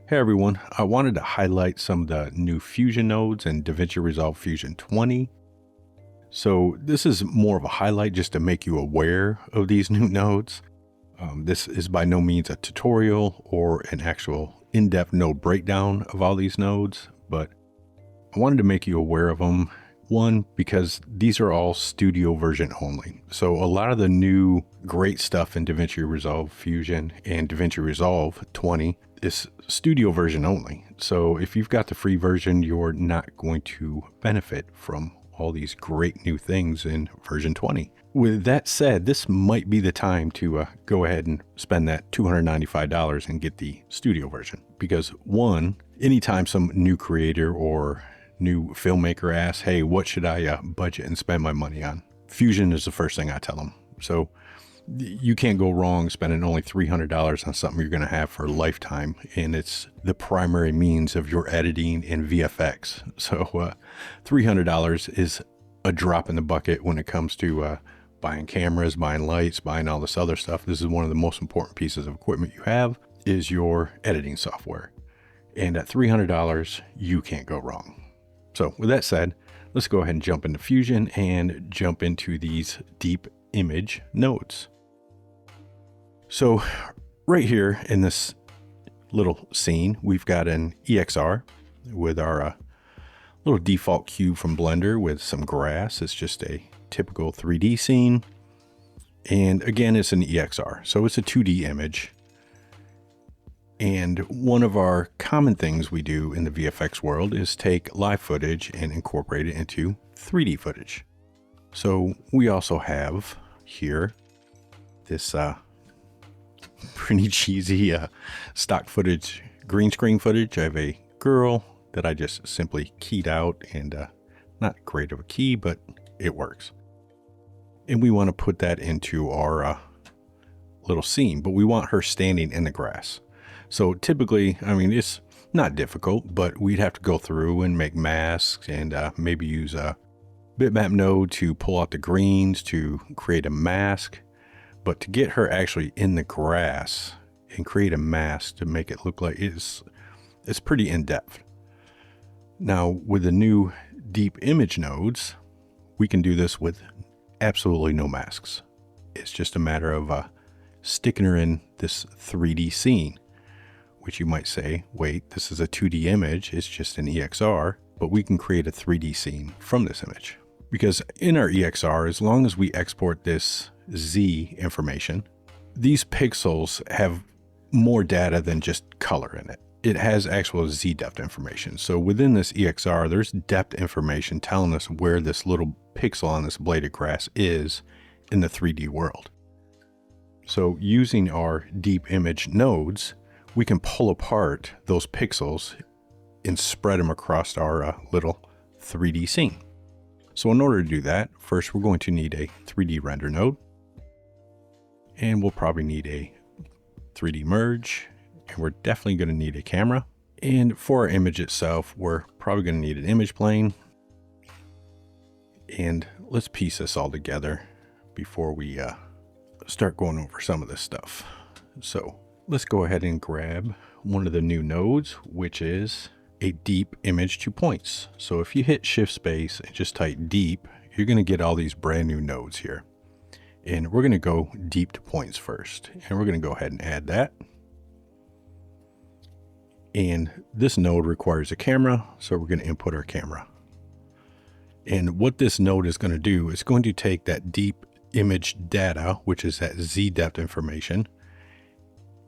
Hey everyone, I wanted to highlight some of the new Fusion nodes in DaVinci Resolve Fusion 20. So this is more of a highlight just to make you aware of these new nodes. This is by no means a tutorial or an actual in-depth node breakdown of all these nodes, but I wanted to make you aware of them. One, because these are all studio version only. So a lot of the new great stuff in DaVinci Resolve Fusion and DaVinci Resolve 20 is studio version only. So if you've got the free version, you're not going to benefit from all these great new things in version 20. With that said, this might be the time to go ahead and spend that $295 and get the studio version. Because one, anytime some new creator or new filmmaker asks, hey, what should I budget and spend my money on? Fusion is the first thing I tell them. So you can't go wrong spending only $300 on something you're going to have for a lifetime, and it's the primary means of your editing and VFX. So $300 is a drop in the bucket when it comes to buying cameras, buying lights, buying all this other stuff. This is one of the most important pieces of equipment you have is your editing software. And at $300, you can't go wrong. So with that said, let's go ahead and jump into Fusion and jump into these deep image nodes. So right here in this little scene, we've got an EXR with our little default cube from Blender with some grass. It's just a typical 3D scene. And again, it's an EXR, so it's a 2D image. And one of our common things we do in the VFX world is take live footage and incorporate it into 3D footage. So we also have here this pretty cheesy stock footage, green screen footage. I have a girl that I just simply keyed out, and not great of a key, but it works. And we want to put that into our little scene, but we want her standing in the grass. So typically, I mean, it's not difficult, but we'd have to go through and make masks and maybe use a bitmap node to pull out the greens to create a mask. But to get her actually in the grass and create a mask to make it look like it's pretty in-depth. Now, with the new deep image nodes, we can do this with absolutely no masks. It's just a matter of sticking her in this 3D scene. Which you might say, wait, this is a 2D image, it's just an EXR, but we can create a 3D scene from this image. Because in our EXR, as long as we export this Z information, these pixels have more data than just color in it. It has actual Z depth information. So within this EXR, there's depth information telling us where this little pixel on this blade of grass is in the 3D world. So using our deep image nodes, we can pull apart those pixels and spread them across our little 3D scene. So in order to do that, first we're going to need a 3D render node, and we'll probably need a 3D merge, and we're definitely going to need a camera. And for our image itself, we're probably going to need an image plane. And let's piece this all together before we start going over some of this stuff. So let's go ahead and grab one of the new nodes, which is a deep image to points. So if you hit shift space and just type deep, you're going to get all these brand new nodes here. And we're going to go deep to points first. And we're going to go ahead and add that. And this node requires a camera, so we're going to input our camera. And what this node is going to do is going to take that deep image data, which is that Z depth information,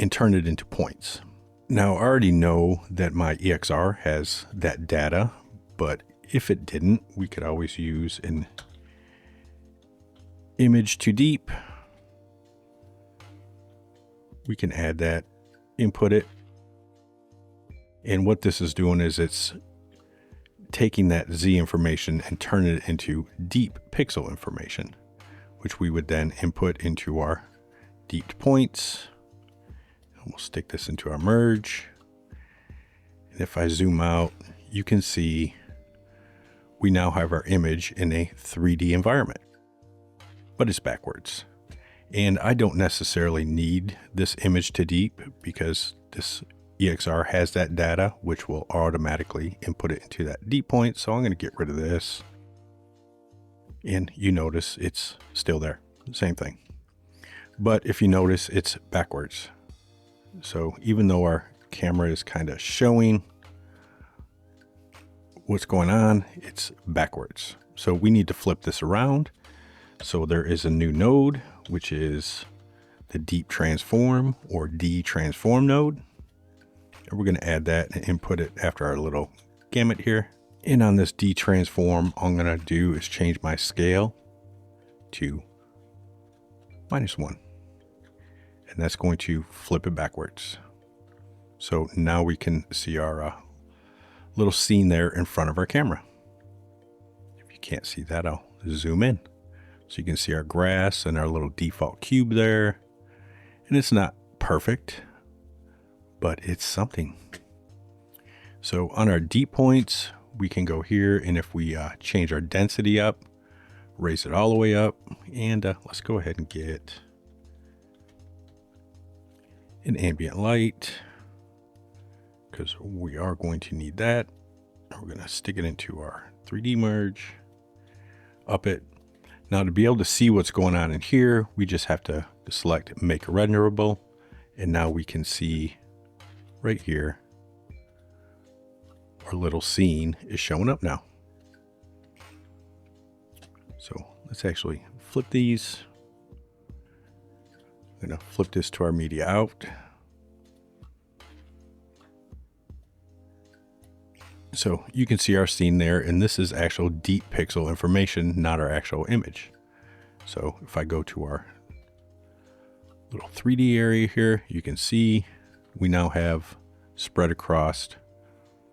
and turn it into points. Now, I already know that my EXR has that data, but if it didn't, we could always use an image to deep. We can add that, input it. And what this is doing is it's taking that Z information and turning it into deep pixel information, which we would then input into our deep points. We'll stick this into our merge. And if I zoom out, you can see we now have our image in a 3D environment, but it's backwards. And I don't necessarily need this image to deep because this EXR has that data, which will automatically input it into that deep point. So I'm going to get rid of this. And you notice it's still there. Same thing. But if you notice, it's backwards. So even though our camera is kind of showing what's going on, it's backwards. So we need to flip this around. So there is a new node, which is the deep transform or D transform node. And we're going to add that and input it after our little gamut here. And on this D transform, all I'm going to do is change my scale to -1. And that's going to flip it backwards. So now we can see our little scene there in front of our camera. If you can't see that, I'll zoom in. So you can see our grass and our little default cube there. And it's not perfect, but it's something. So on our deep points, we can go here, and if we change our density up, raise it all the way up, and let's go ahead and get an ambient light, because we are going to need that. We're going to stick it into our 3D merge, up it. Now to be able to see what's going on in here, we just have to select make renderable, and now we can see right here our little scene is showing up now. So let's actually flip these. I'm going to flip this to our media out. So you can see our scene there, and this is actual deep pixel information, not our actual image. So if I go to our little 3D area here, you can see we now have spread across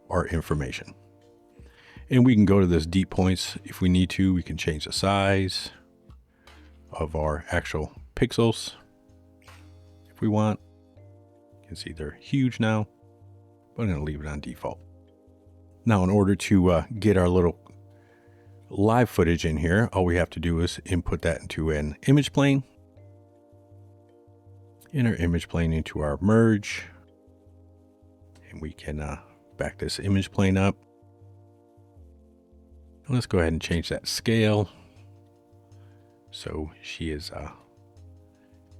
our information. And we can go to this deep points if we need to. We can change the size of our actual pixels if we want. You can see they're huge now, but I'm going to leave it on default. Now, in order to get our little live footage in here, all we have to do is input that into an image plane. In our image plane into our merge. And we can back this image plane up. And let's go ahead and change that scale. So she is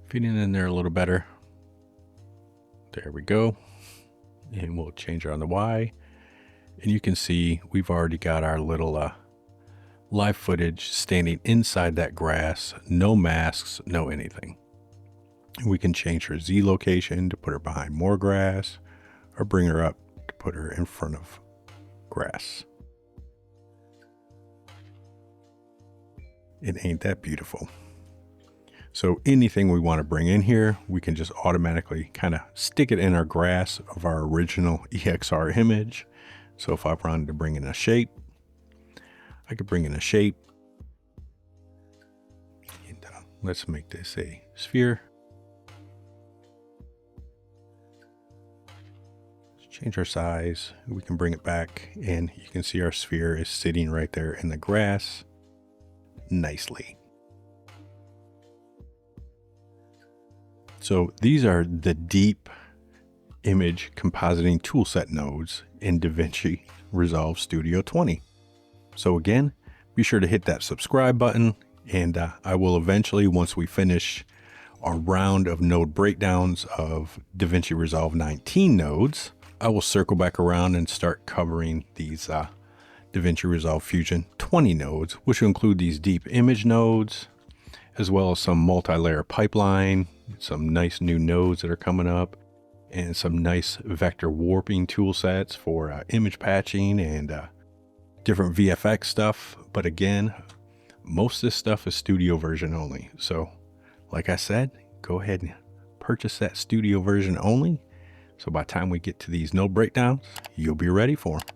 fitting in there a little better. There we go. And we'll change her on the Y. And you can see we've already got our little live footage standing inside that grass. No masks, no anything. And we can change her Z location to put her behind more grass, or bring her up to put her in front of grass. It ain't that beautiful. So anything we want to bring in here, we can just automatically kind of stick it in our grass of our original EXR image. So if I wanted to bring in a shape, I could bring in a shape. And let's make this a sphere. Change our size. We can bring it back, and you can see our sphere is sitting right there in the grass nicely. So these are the deep image compositing toolset nodes in DaVinci Resolve Studio 20. So again, be sure to hit that subscribe button, and I will eventually, once we finish our round of node breakdowns of DaVinci Resolve 19 nodes, I will circle back around and start covering these DaVinci Resolve Fusion 20 nodes, which will include these deep image nodes, as well as some multi-layer pipeline, some nice new nodes that are coming up, and some nice vector warping tool sets for image patching and different VFX stuff. But again, most of this stuff is studio version only. So like I said, go ahead and purchase that studio version only. So by the time we get to these node breakdowns, you'll be ready for them.